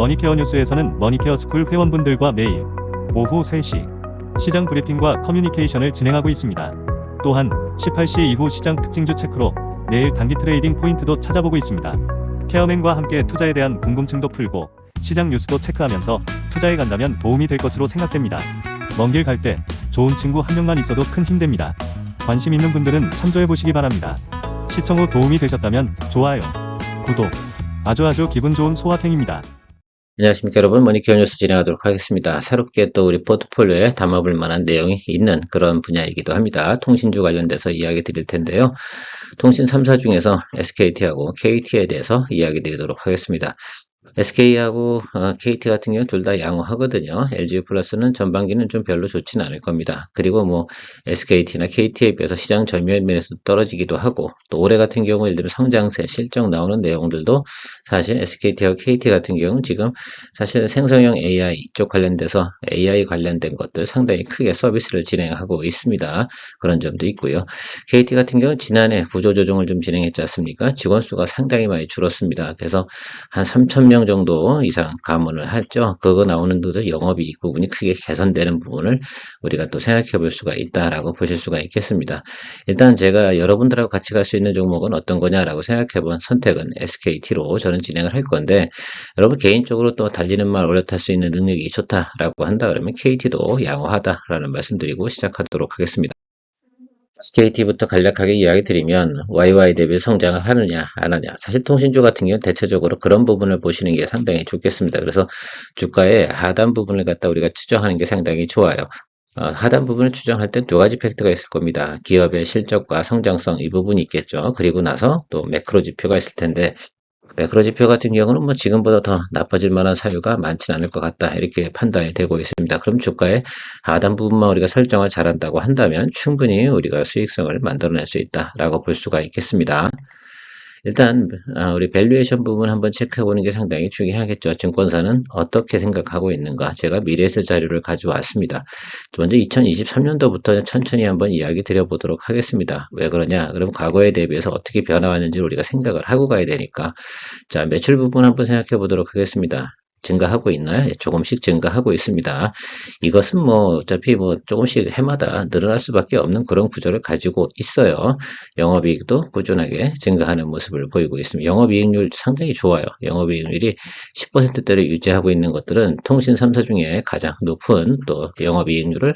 머니케어 뉴스에서는 머니케어 스쿨 회원분들과 매일 오후 3시 시장 브리핑과 커뮤니케이션을 진행하고 있습니다. 또한 18시 이후 시장 특징주 체크로 내일 단기 트레이딩 포인트도 찾아보고 있습니다. 케어맨과 함께 투자에 대한 궁금증도 풀고 시장 뉴스도 체크하면서 투자에 간다면 도움이 될 것으로 생각됩니다. 먼 길 갈 때 좋은 친구 한 명만 있어도 큰 힘 됩니다. 관심 있는 분들은 참조해 보시기 바랍니다. 시청 후 도움이 되셨다면 좋아요, 구독, 아주 기분 좋은 소확행입니다. 안녕하십니까 여러분, 머니케어 뉴스 진행하도록 하겠습니다. 새롭게 또 우리 포트폴리오에 담아볼 만한 내용이 있는 그런 분야이기도 합니다. 통신주 관련돼서 이야기 드릴 텐데요. 통신 3사 중에서 SKT하고 KT에 대해서 이야기 드리도록 하겠습니다. SK하고 KT 같은 경우 둘 다 양호하거든요. LG 플러스는 전반기는 좀 별로 좋지는 않을 겁니다. 그리고 뭐 SKT나 KT에 비해서 시장 점유율면에서 떨어지기도 하고, 또 올해 같은 경우 예를 들면 성장세, 실적 나오는 내용들도 사실 SKT하고 KT 같은 경우는 지금 사실 생성형 AI 쪽 관련돼서 AI 관련된 것들 상당히 크게 서비스를 진행하고 있습니다. 그런 점도 있고요. KT 같은 경우는 지난해 구조조정을 좀 진행했지 않습니까? 직원 수가 상당히 많이 줄었습니다. 그래서 한 3,000명 정도 이상 감원을 했죠. 그거 나오는 데도 영업이익 부분이 크게 개선되는 부분을 우리가 또 생각해 볼 수가 있다라고 보실 수가 있겠습니다. 일단 제가 여러분들하고 같이 갈 수 있는 종목은 어떤 거냐라고 생각해 본 선택은 SKT로 저는 진행을 할 건데, 여러분 개인적으로 또 달리는 말 올려탈 수 있는 능력이 좋다라고 한다 그러면 KT도 양호하다라는 말씀드리고 시작하도록 하겠습니다. SKT부터 간략하게 이야기 드리면 YY 대비 성장을 하느냐 안 하냐, 사실 통신주 같은 경우는 대체적으로 그런 부분을 보시는 게 상당히 좋겠습니다. 그래서 주가의 하단 부분을 갖다 우리가 추정하는 게 상당히 좋아요. 하단 부분을 추정할 때 두 가지 팩트가 있을 겁니다. 기업의 실적과 성장성, 이 부분이 있겠죠. 그리고 나서 또 매크로 지표가 있을 텐데, 매크로 지표 같은 경우는 뭐 지금보다 더 나빠질 만한 사유가 많지는 않을 것 같다, 이렇게 판단이 되고 있습니다. 그럼 주가의 하단 부분만 우리가 설정을 잘한다고 한다면 충분히 우리가 수익성을 만들어낼 수 있다라고 볼 수가 있겠습니다. 일단 우리 밸류에이션 부분 한번 체크해 보는 게 상당히 중요하겠죠. 증권사는 어떻게 생각하고 있는가, 제가 미래에서 자료를 가져왔습니다. 먼저 2023년도부터 천천히 한번 이야기 드려보도록 하겠습니다. 왜 그러냐, 그럼 과거에 대비해서 어떻게 변화왔는지 우리가 생각을 하고 가야 되니까. 자, 매출 부분 한번 생각해 보도록 하겠습니다. 증가하고 있나요? 예, 조금씩 증가하고 있습니다. 이것은 뭐 어차피 뭐 조금씩 해마다 늘어날 수밖에 없는 그런 구조를 가지고 있어요. 영업이익도 꾸준하게 증가하는 모습을 보이고 있습니다. 영업이익률 상당히 좋아요. 영업이익률이 10%대를 유지하고 있는 것들은 통신 3사 중에 가장 높은 또 영업이익률을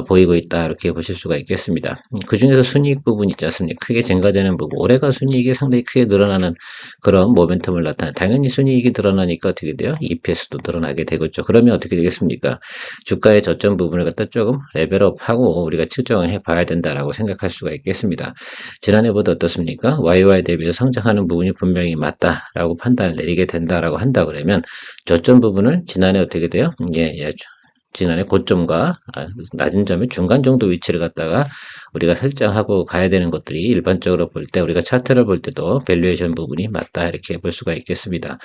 보이고 있다, 이렇게 보실 수가 있겠습니다. 그 중에서 순이익 부분 있지 않습니까? 크게 증가되는 부분, 올해가 순이익이 상당히 크게 늘어나는 그런 모멘텀을 나타내. 당연히 순이익이 늘어나니까 어떻게 돼요? EPS도 늘어나게 되겠죠. 그러면 어떻게 되겠습니까? 주가의 저점 부분을 갖다 조금 레벨업하고 우리가 측정을 해봐야 된다라고 생각할 수가 있겠습니다. 지난해보다 어떻습니까? YY 대비해서 성장하는 부분이 분명히 맞다라고 판단을 내리게 된다라고 한다 그러면 저점 부분을 지난해 어떻게 돼요? 지난해 고점과 낮은 점의 중간 정도 위치를 갖다가 우리가 설정하고 가야 되는 것들이 일반적으로 볼 때, 우리가 차트를 볼 때도 밸류에이션 부분이 맞다, 이렇게 볼 수가 있겠습니다.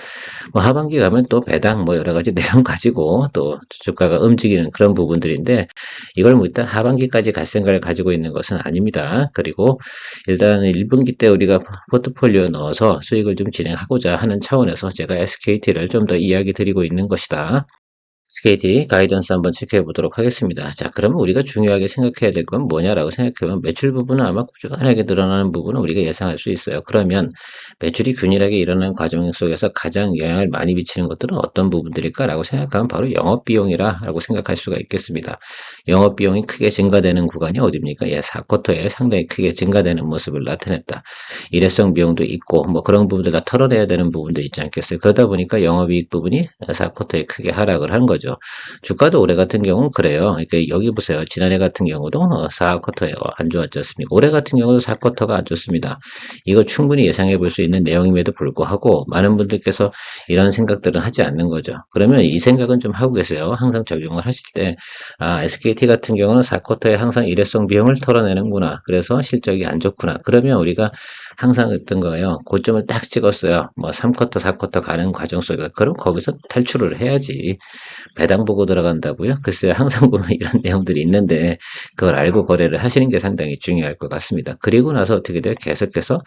뭐 하반기 가면 또 배당 뭐 여러 가지 내용 가지고 또 주가가 움직이는 그런 부분들인데, 이걸 뭐 일단 하반기까지 갈 생각을 가지고 있는 것은 아닙니다. 그리고 일단 1분기 때 우리가 포트폴리오 넣어서 수익을 좀 진행하고자 하는 차원에서 제가 SKT를 좀 더 이야기 드리고 있는 것이다. SKT 가이던스 한번 체크해 보도록 하겠습니다. 자, 그러면 우리가 중요하게 생각해야 될 건 뭐냐라고 생각해보면, 매출 부분은 아마 꾸준하게 늘어나는 부분은 우리가 예상할 수 있어요. 그러면 매출이 균일하게 일어나는 과정 속에서 가장 영향을 많이 미치는 것들은 어떤 부분들일까라고 생각하면 바로 영업비용이라고 생각할 수가 있겠습니다. 영업비용이 크게 증가되는 구간이 어디입니까? 4쿼터에 상당히 크게 증가되는 모습을 나타냈다. 일회성 비용도 있고 뭐 그런 부분들 다 털어내야 되는 부분도 있지 않겠어요? 그러다 보니까 영업이익 부분이 4쿼터에 크게 하락을 하는 거죠. 주가도 올해 같은 경우는 그래요. 그러니까 여기 보세요. 지난해 같은 경우도 4쿼터에 안 좋았지 않습니까? 올해 같은 경우도 4쿼터가 안 좋습니다. 이거 충분히 예상해 볼 수 있는 내용임에도 불구하고 많은 분들께서 이런 생각들은 하지 않는 거죠. 그러면 이 생각은 좀 하고 계세요. 항상 적용을 하실 때, SKT 같은 경우는 4쿼터에 항상 일회성 비용을 털어내는구나, 그래서 실적이 안 좋구나. 그러면 우리가 항상 어떤 거예요? 고점을 딱 찍었어요. 뭐 3쿼터, 4쿼터 가는 과정 속에서. 그럼 거기서 탈출을 해야지. 배당 보고 들어간다고요? 글쎄요, 항상 보면 이런 내용들이 있는데 그걸 알고 거래를 하시는 게 상당히 중요할 것 같습니다. 그리고 나서 어떻게 돼요? 계속해서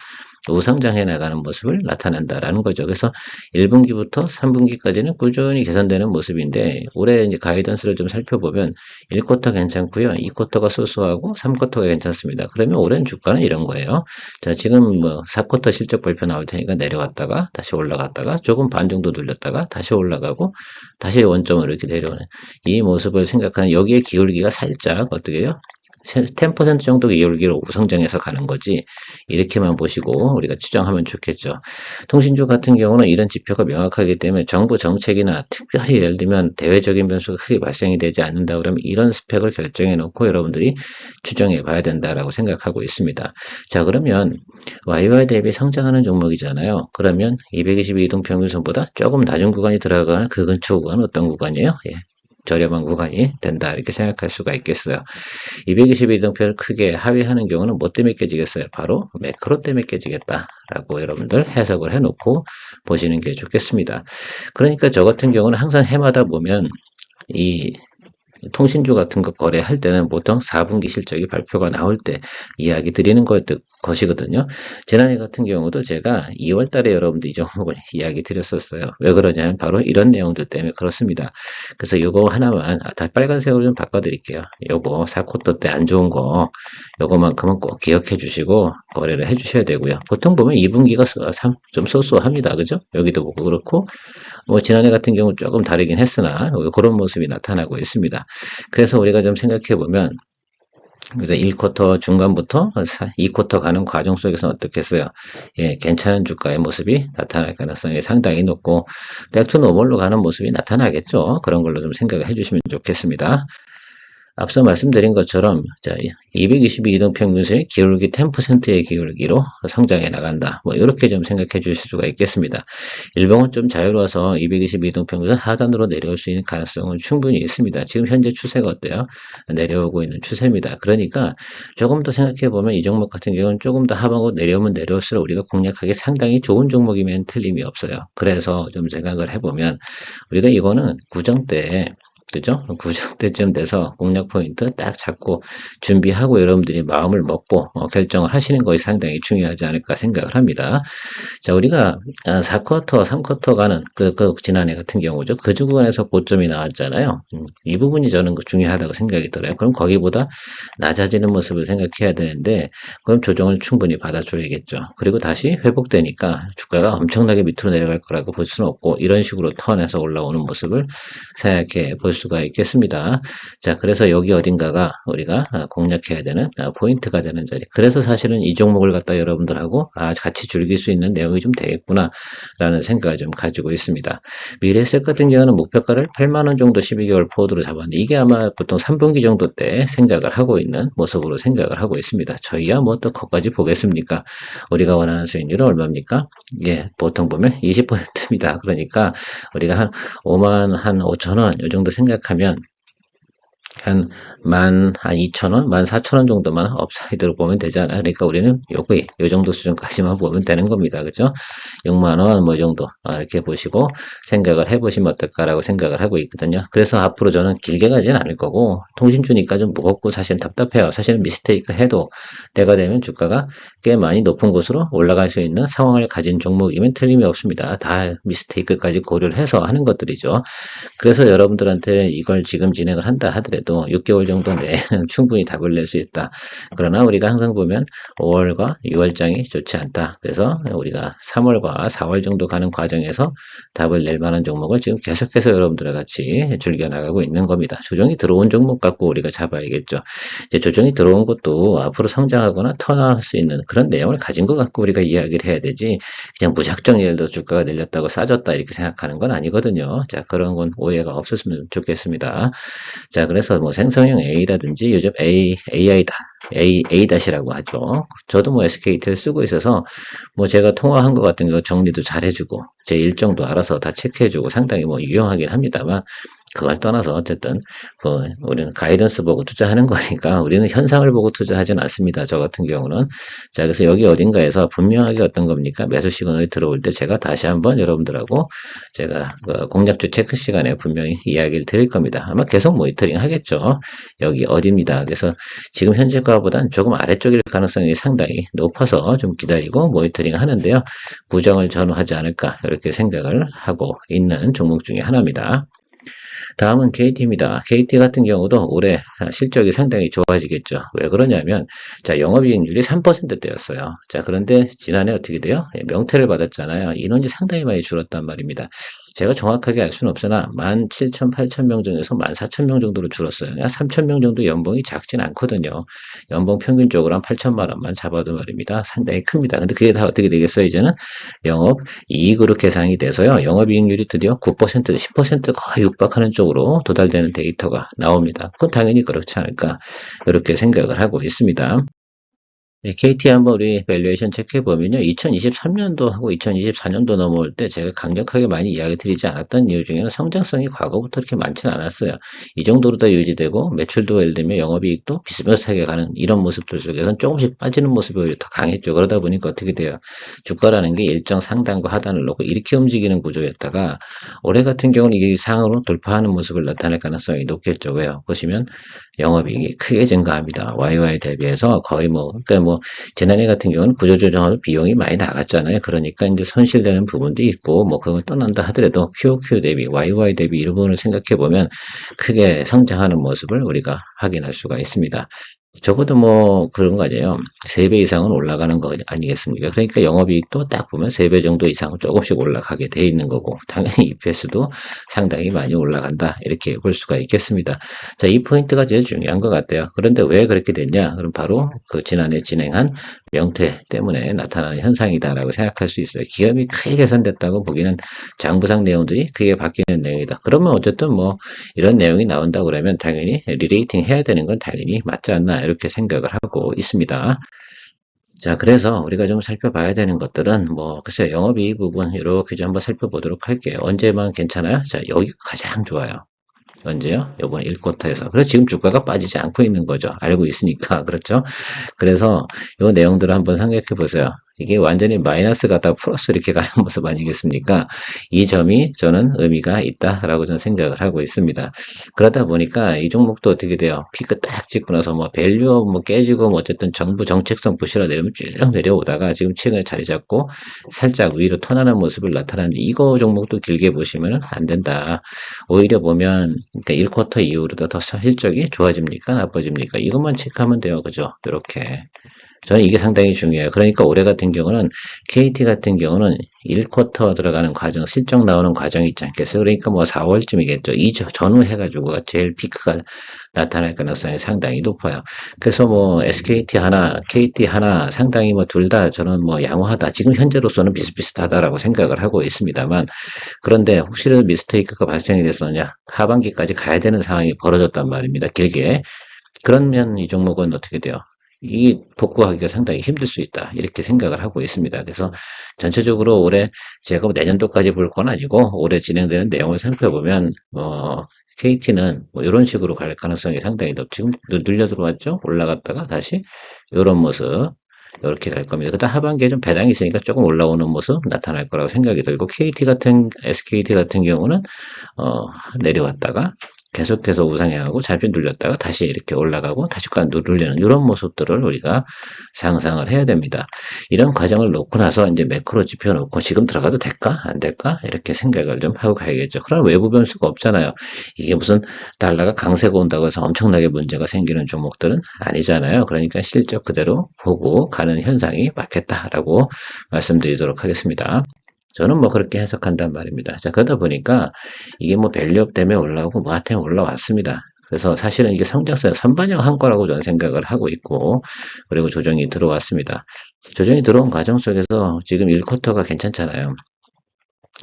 우상향해 나가는 모습을 나타낸다라는 거죠. 그래서 1분기부터 3분기까지는 꾸준히 개선되는 모습인데 올해 이제 가이던스를 좀 살펴보면 1쿼터 괜찮고요. 2쿼터가 소소하고 3쿼터가 괜찮습니다. 그러면 올해는 주가는 이런 거예요. 자, 지금 뭐 4쿼터 실적 발표 나올 테니까 내려왔다가 다시 올라갔다가 조금 반 정도 눌렸다가 다시 올라가고 다시 원점으로 이렇게 내려오는 이 모습을 생각하는 여기에 기울기가 살짝 어떻게 해요? 10% 정도 기울기로 우상향해서 가는 거지 이렇게만 보시고 우리가 추정하면 좋겠죠. 통신주 같은 경우는 이런 지표가 명확하기 때문에 정부 정책이나 특별히 예를 들면 대외적인 변수가 크게 발생이 되지 않는다 그러면 이런 스펙을 결정해 놓고 여러분들이 추정해 봐야 된다라고 생각하고 있습니다. 자, 그러면 YY 대비 성장하는 종목이잖아요. 그러면 222동 평균선보다 조금 낮은 구간이 들어가는 그 근처 구간은 어떤 구간이에요? 예. 저렴한 구간이 된다 이렇게 생각할 수가 있겠어요. 221등표를 크게 하회하는 경우는 뭐 때문에 깨지겠어요? 바로 매크로 때문에 깨지겠다라고 여러분들 해석을 해놓고 보시는 게 좋겠습니다. 그러니까 저 같은 경우는 항상 해마다 보면 이 통신주 같은 거 거래할 때는 보통 4분기 실적이 발표가 나올 때 이야기 드리는 것이거든요. 지난해 같은 경우도 제가 2월 달에 여러분들 이 종목을 이야기 드렸었어요. 왜 그러냐면 바로 이런 내용들 때문에 그렇습니다. 그래서 요거 하나만 다 빨간색으로 좀 바꿔드릴게요. 요거 4쿼터 때 안 좋은 거 요거만큼은 꼭 기억해 주시고 거래를 해 주셔야 되고요. 보통 보면 2분기가 좀 쏘쏘합니다. 그죠? 여기도 보고 그렇고 뭐 지난해 같은 경우 조금 다르긴 했으나 그런 모습이 나타나고 있습니다. 그래서 우리가 좀 생각해 보면 그래서 1쿼터 중간부터 2쿼터 가는 과정 속에서 어떻겠어요? 예, 괜찮은 주가의 모습이 나타날 가능성이 상당히 높고 백투 노멀로 가는 모습이 나타나겠죠. 그런 걸로 좀 생각을 해주시면 좋겠습니다. 앞서 말씀드린 것처럼 222동 평균선의 기울기 10%의 기울기로 성장해 나간다. 뭐 이렇게 좀 생각해 주실 수가 있겠습니다. 일봉은 좀 자유로워서 222동 평균선 하단으로 내려올 수 있는 가능성은 충분히 있습니다. 지금 현재 추세가 어때요? 내려오고 있는 추세입니다. 그러니까 조금 더 생각해 보면 이 종목 같은 경우는 조금 더 하방으로 내려오면 내려올수록 우리가 공략하기 상당히 좋은 종목이면 틀림이 없어요. 그래서 좀 생각을 해보면 우리가 이거는 구정 때 그죠? 구정 때쯤 돼서 공략 포인트 딱 잡고 준비하고 여러분들이 마음을 먹고 결정을 하시는 것이 상당히 중요하지 않을까 생각을 합니다. 자, 우리가 4쿼터, 3쿼터 가는 그 지난해 같은 경우죠. 그 구간에서 고점이 나왔잖아요. 이 부분이 저는 중요하다고 생각이 들어요. 그럼 거기보다 낮아지는 모습을 생각해야 되는데 그럼 조정을 충분히 받아줘야겠죠. 그리고 다시 회복되니까 주가가 엄청나게 밑으로 내려갈 거라고 볼 수는 없고 이런 식으로 턴해서 올라오는 모습을 생각해 볼 수가 있겠습니다. 자, 그래서 여기 어딘가가 우리가 공략해야 되는 포인트가 되는 자리. 그래서 사실은 이 종목을 갖다 여러분들하고 같이 즐길 수 있는 내용이 좀 되겠구나 라는 생각을 좀 가지고 있습니다. 미래에셋 같은 경우는 목표가를 8만원 정도 12개월 포워드로 잡았는데 이게 아마 보통 3분기 정도 때 생각을 하고 있는 모습으로 생각을 하고 있습니다. 저희야 뭐 또 거기까지 보겠습니까? 우리가 원하는 수익률은 얼마입니까? 예, 보통 보면 20%입니다. 그러니까 우리가 한 5만 한 5천원 이 정도 생각하면 한 12,000원, 14,000원 정도만 업사이드로 보면 되잖아요. 그러니까 우리는 요 정도 수준까지만 보면 되는 겁니다. 그죠? 6만원, 뭐, 정도, 이렇게 보시고 생각을 해보시면 어떨까라고 생각을 하고 있거든요. 그래서 앞으로 저는 길게 가진 않을 거고, 통신주니까 좀 무겁고 사실 답답해요. 사실은 미스테이크 해도 때가 되면 주가가 꽤 많이 높은 곳으로 올라갈 수 있는 상황을 가진 종목이면 틀림이 없습니다. 다 미스테이크까지 고려를 해서 하는 것들이죠. 그래서 여러분들한테 이걸 지금 진행을 한다 하더라도 6개월 정도 내에는 충분히 답을 낼 수 있다. 그러나 우리가 항상 보면 5월과 6월장이 좋지 않다. 그래서 우리가 3월과 4월 정도 가는 과정에서 답을 낼 만한 종목을 지금 계속해서 여러분들과 같이 즐겨나가고 있는 겁니다. 조정이 들어온 종목 갖고 우리가 잡아야겠죠. 이제 조정이 들어온 것도 앞으로 성장하거나 턴할 수 있는 그런 내용을 가진 것 갖고 우리가 이야기를 해야 되지 그냥 무작정 예를 들어 주가가 내렸다고 싸졌다 이렇게 생각하는 건 아니거든요. 자, 그런 건 오해가 없었으면 좋겠습니다. 자, 그래서 뭐 생성형 A라든지 요즘 A-라고 하죠. 저도 뭐 SKT를 쓰고 있어서 뭐 제가 통화한 것 같은 거 정리도 잘 해주고 제 일정도 알아서 다 체크해주고 상당히 뭐 유용하긴 합니다만 그걸 떠나서 어쨌든 우리는 가이던스 보고 투자하는 거니까 우리는 현상을 보고 투자하진 않습니다. 저 같은 경우는. 자, 그래서 여기 어딘가에서 분명하게 어떤 겁니까? 매수 시그널이 들어올 때 제가 다시 한번 여러분들하고 제가 공략주 체크 시간에 분명히 이야기를 드릴 겁니다. 아마 계속 모니터링 하겠죠. 여기 어디입니다. 그래서 지금 현재가보단 조금 아래쪽일 가능성이 상당히 높아서 좀 기다리고 모니터링 하는데요. 부정을 전후하지 않을까 이렇게 생각을 하고 있는 종목 중에 하나입니다. 다음은 KT입니다. KT 같은 경우도 올해 실적이 상당히 좋아지겠죠. 왜 그러냐면, 자, 영업이익률이 3%대였어요. 자, 그런데 지난해 어떻게 돼요? 명퇴를 받았잖아요. 인원이 상당히 많이 줄었단 말입니다. 제가 정확하게 알 수는 없으나 17,000, 8,000명 중에서 14,000명 정도로 줄었어요. 3,000명 정도 연봉이 작진 않거든요. 연봉 평균적으로 한 8천만 원만 잡아도 말입니다. 상당히 큽니다. 근데 그게 다 어떻게 되겠어요? 이제는 영업 이익으로 계산이 돼서요. 영업이익률이 드디어 9%, 10% 거의 육박하는 쪽으로 도달되는 데이터가 나옵니다. 그건 당연히 그렇지 않을까 이렇게 생각을 하고 있습니다. 네, KT 한번 우리 밸류에이션 체크해 보면요. 2023년도하고 2024년도 넘어올 때 제가 강력하게 많이 이야기 드리지 않았던 이유 중에는 성장성이 과거부터 그렇게 많지는 않았어요. 이 정도로 다 유지되고 매출도 예를 들면 영업이익도 비슷비슷하게 가는 이런 모습들 속에서는 조금씩 빠지는 모습이 오히려 더 강했죠. 그러다 보니까 어떻게 돼요? 주가라는 게 일정 상단과 하단을 놓고 이렇게 움직이는 구조였다가 올해 같은 경우는 이게 상으로 돌파하는 모습을 나타낼 가능성이 높겠죠. 왜요? 보시면 영업이익이 크게 증가합니다. YY 대비해서 거의 그러니까 지난해 같은 경우는 구조조정하는 비용이 많이 나갔잖아요. 그러니까 이제 손실되는 부분도 있고, 그걸 떠난다 하더라도 QOQ 대비, YY 대비 이런 부분을 생각해 보면 크게 성장하는 모습을 우리가 확인할 수가 있습니다. 적어도 그런 거 아니에요. 3배 이상은 올라가는 거 아니겠습니까? 그러니까 영업이익도 딱 보면 3배 정도 이상 조금씩 올라가게 돼 있는 거고, 당연히 EPS도 상당히 많이 올라간다. 이렇게 볼 수가 있겠습니다. 자, 이 포인트가 제일 중요한 것 같아요. 그런데 왜 그렇게 됐냐? 그럼 바로 그 지난해 진행한 명퇴 때문에 나타나는 현상이다라고 생각할 수 있어요. 기업이 크게 개선됐다고 보기는 장부상 내용들이 크게 바뀌는 내용이다. 그러면 어쨌든 이런 내용이 나온다 그러면 당연히 리레이팅 해야 되는 건 당연히 맞지 않나 이렇게 생각을 하고 있습니다. 자, 그래서 우리가 좀 살펴봐야 되는 것들은 글쎄요, 영업이익 부분 이렇게 좀 한번 살펴보도록 할게요. 언제만 괜찮아요? 자, 여기가 가장 좋아요. 언제요? 요번 1쿼터에서. 그래서 지금 주가가 빠지지 않고 있는 거죠. 알고 있으니까. 그렇죠? 그래서 요 내용들을 한번 생각해 보세요. 이게 완전히 마이너스 갔다가 플러스 이렇게 가는 모습 아니겠습니까? 이 점이 저는 의미가 있다라고 저는 생각을 하고 있습니다. 그러다 보니까 이 종목도 어떻게 돼요? 피크 딱 찍고 나서 밸류업 깨지고 어쨌든 정부 정책성 부실화 내리면 쭉 내려오다가 지금 최근에 자리 잡고 살짝 위로 턴하는 모습을 나타나는데 이거 종목도 길게 보시면 안 된다. 오히려 보면 그러니까 1쿼터 이후로 더 실적이 좋아집니까? 나빠집니까? 이것만 체크하면 돼요. 그죠? 이렇게. 저는 이게 상당히 중요해요. 그러니까 올해 같은 경우는 KT 같은 경우는 1쿼터 들어가는 과정, 실적 나오는 과정이 있지 않겠어요? 그러니까 4월쯤이겠죠. 이 전후 해가지고 제일 피크가 나타날 가능성이 상당히 높아요. 그래서 SKT 하나, KT 하나 상당히 둘 다 저는 양호하다. 지금 현재로서는 비슷비슷하다라고 생각을 하고 있습니다만 그런데 혹시라도 미스테이크가 발생이 됐었냐? 하반기까지 가야 되는 상황이 벌어졌단 말입니다. 길게. 그러면 이 종목은 어떻게 돼요? 이 복구하기가 상당히 힘들 수 있다. 이렇게 생각을 하고 있습니다. 그래서 전체적으로 올해 제가 내년도까지 볼 건 아니고 올해 진행되는 내용을 살펴보면 KT는 이런 식으로 갈 가능성이 상당히 높죠. 지금 눌려 들어왔죠? 올라갔다가 다시 이런 모습 이렇게 갈 겁니다. 그다음 하반기에 좀 배당이 있으니까 조금 올라오는 모습 나타날 거라고 생각이 들고 SKT 같은 경우는 내려왔다가 계속해서 우상향하고 잠시 눌렸다가 다시 이렇게 올라가고 다시 누르려는 이런 모습들을 우리가 상상을 해야 됩니다. 이런 과정을 놓고 나서 이제 매크로 지표 놓고 지금 들어가도 될까 안 될까 이렇게 생각을 좀 하고 가야겠죠. 그럼 외부 변수가 없잖아요. 이게 무슨 달러가 강세가 온다고 해서 엄청나게 문제가 생기는 종목들은 아니잖아요. 그러니까 실적 그대로 보고 가는 현상이 맞겠다라고 말씀드리도록 하겠습니다. 저는 그렇게 해석한단 말입니다. 자, 그러다 보니까 이게 밸류업 때문에 올라오고 하여튼 올라왔습니다. 그래서 사실은 이게 성장세 선반영한 거라고 저는 생각을 하고 있고, 그리고 조정이 들어왔습니다. 조정이 들어온 과정 속에서 지금 1쿼터가 괜찮잖아요.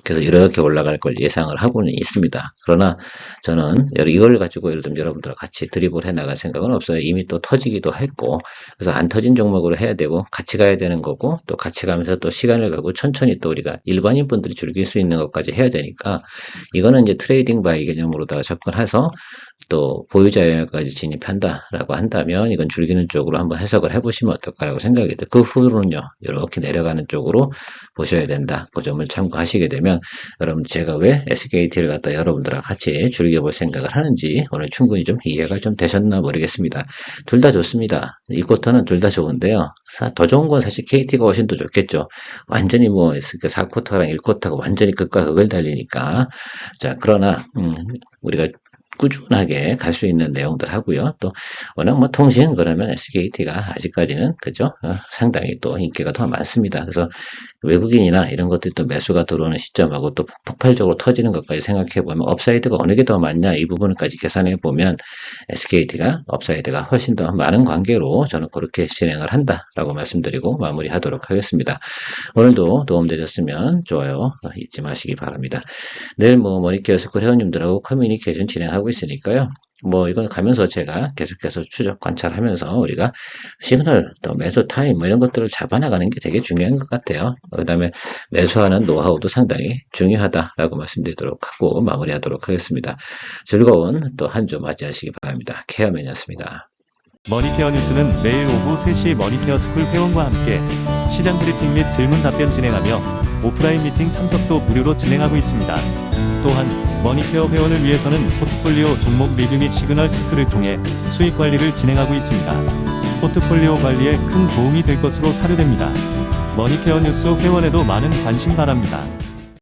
그래서 이렇게 올라갈 걸 예상을 하고는 있습니다. 그러나 저는 이걸 가지고 예를 들면 여러분들과 같이 드립을 해 나갈 생각은 없어요. 이미 또 터지기도 했고, 그래서 안 터진 종목으로 해야 되고 같이 가야 되는 거고, 또 같이 가면서 또 시간을 가고 천천히 또 우리가 일반인 분들이 즐길 수 있는 것까지 해야 되니까, 이거는 이제 트레이딩 바이 개념으로다가 접근해서 또 보유자 영역까지 진입한다라고 한다면 이건 즐기는 쪽으로 한번 해석을 해보시면 어떨까라고 생각이 돼요. 그 후로는요, 이렇게 내려가는 쪽으로 보셔야 된다. 그 점을 참고하시게 되면 여러분, 제가 왜 SKT를 갖다 여러분들과 같이 즐겨볼 생각을 하는지 오늘 충분히 좀 이해가 좀 되셨나 모르겠습니다. 둘 다 좋습니다. 이 쿼터는 둘 다 좋은데요. 더 좋은 건 사실 KT가 훨씬 더 좋겠죠. 완전히 뭐 4쿼터랑 1쿼터가 완전히 극과 극을 달리니까. 자, 그러나 우리가 꾸준하게 갈 수 있는 내용들 하고요. 또 워낙 뭐 통신 그러면 SKT가 아직까지는 그죠? 상당히 또 인기가 더 많습니다. 그래서 외국인이나 이런 것들이 또 매수가 들어오는 시점하고 또 폭발적으로 터지는 것까지 생각해 보면 업사이드가 어느 게 더 많냐 이 부분까지 계산해 보면 SKT가 업사이드가 훨씬 더 많은 관계로 저는 그렇게 진행을 한다라고 말씀드리고 마무리하도록 하겠습니다. 오늘도 도움되셨으면 좋아요 잊지 마시기 바랍니다. 내일 뭐 머니케어 스쿨 회원님들하고 커뮤니케이션 진행하고 있으니까요. 뭐 이건 가면서 제가 계속해서 추적 관찰하면서 우리가 시그널 또 매수 타임 뭐 이런 것들을 잡아나가는 게 되게 중요한 것 같아요. 그 다음에 매수하는 노하우도 상당히 중요하다라고 말씀드리도록 하고 마무리하도록 하겠습니다. 즐거운 또 한 주 맞이하시기 바랍니다. 케어맨이었습니다. 머니케어 뉴스는 매일 오후 3시 머니케어 스쿨 회원과 함께 시장 브리핑 및 질문 답변 진행하며 오프라인 미팅 참석도 무료로 진행하고 있습니다. 또한 머니케어 회원을 위해서는 포트폴리오 종목 리뷰 및 시그널 체크를 통해 수익 관리를 진행하고 있습니다. 포트폴리오 관리에 큰 도움이 될 것으로 사료됩니다. 머니케어 뉴스 회원에도 많은 관심 바랍니다.